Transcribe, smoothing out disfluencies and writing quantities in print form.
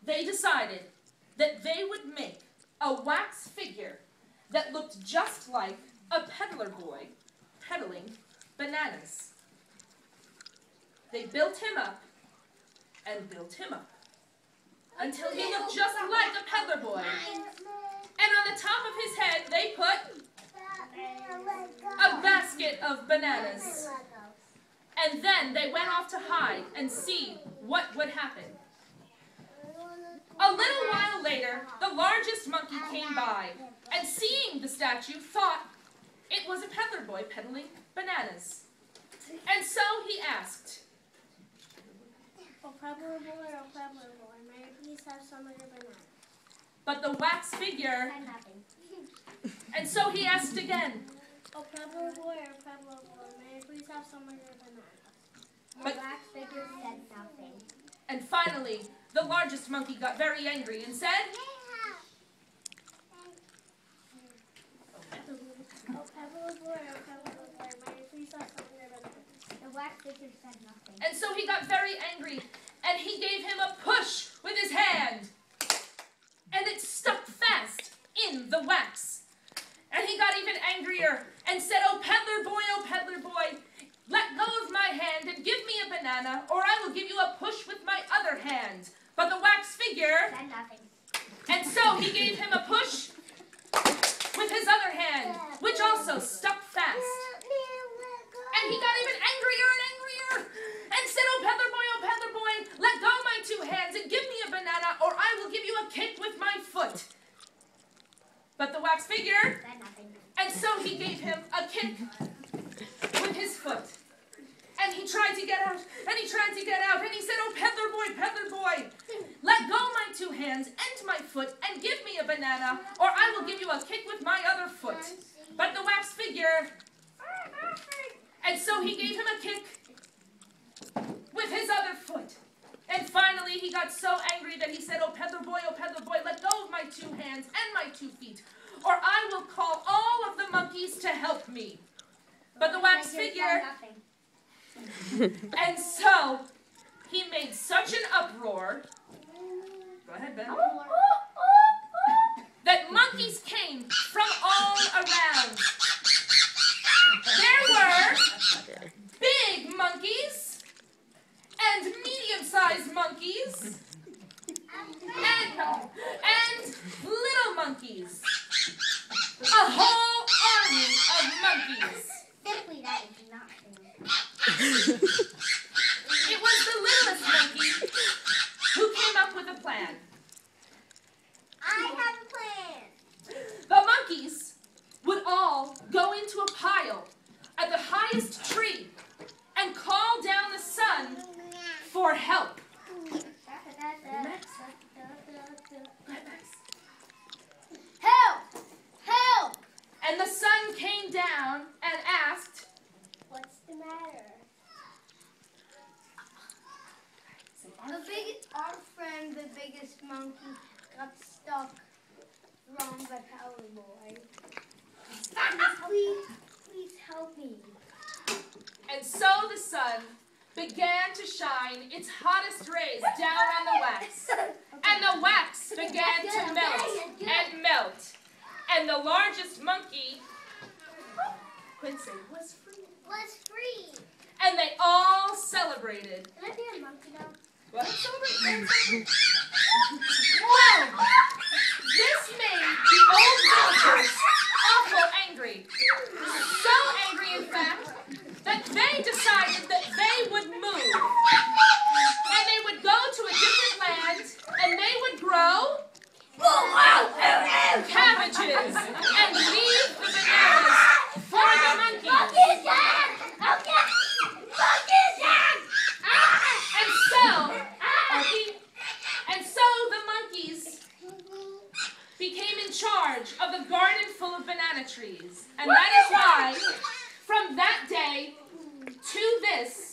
they decided that they would make a wax figure that looked just like a peddler boy peddling bananas. They built him up and built him up until he looked just like a peddler boy. And on the top of his head, they put a basket of bananas. And then they went off to hide and see what would happen. A little while later, the largest monkey came by, and seeing the statue, thought it was a peddler boy peddling bananas. And so he asked, "Oh, peddler boy, may I please have some of your bananas?" But the wax figure, and so he asked again. "Oh, peddler boy, may I please have some of your bananas?" But the wax figure said nothing. And finally, the largest monkey got very angry and said, "Oh, peddler boy, may I please have some of your bananas?" The wax figure said nothing. And so he got very angry, and he gave him a push with his hand. And it stuck fast in the wax. And he got even angrier and said, oh, peddler boy, let go of my hand and give me a banana, or I will give you a push with my other hand." But the wax figure Said nothing. And so he gave him a push with his other hand, which also stuck fast. And he got even angrier and angrier and said, oh, peddler boy, let go my two hands and give me a banana, or I will give you a kick with my foot. But the wax figure, Said nothing. and so he gave him a kick with his foot. And he tried to get out, and he tried to get out, and he said, oh, peddler boy, let go my two hands and my foot and give me a banana, or I will give you a kick with my other foot. But the wax figure, and so he gave him a kick with his other foot. And finally he got so angry that he said, oh, peddler boy, let go of my two hands and my 2 feet, or I will call all of the monkeys to help me. But the wax figure, and so he made such an uproar, go ahead, Ben, that monkeys came from all around. There were big monkeys and medium-sized monkeys and little monkeys. A whole army of monkeys. Simply, that is nothing. It was the littlest monkey who came up with a plan. I have a plan. The monkeys would all go into a pile at the highest tree and call down the sun for help. Help! Help! And the sun came down and asked, What's the matter? Our friend, the biggest monkey, got stuck wrong by Peddler Boy. Please help me. And so the sun began to shine its hottest rays down on the wax. And the wax began to melt and melt. And the largest monkey, Quincy, was free. Was free. And they all celebrated. Can I be a monkey now? What? Well, this made the old villagers awful angry. So angry, in fact, that they decided that they would move. And they would go to a different land, and they would grow cabbages and leave the bananas for the monkeys. And so the monkeys became in charge of the garden full of banana trees. And that is why, from that day to this,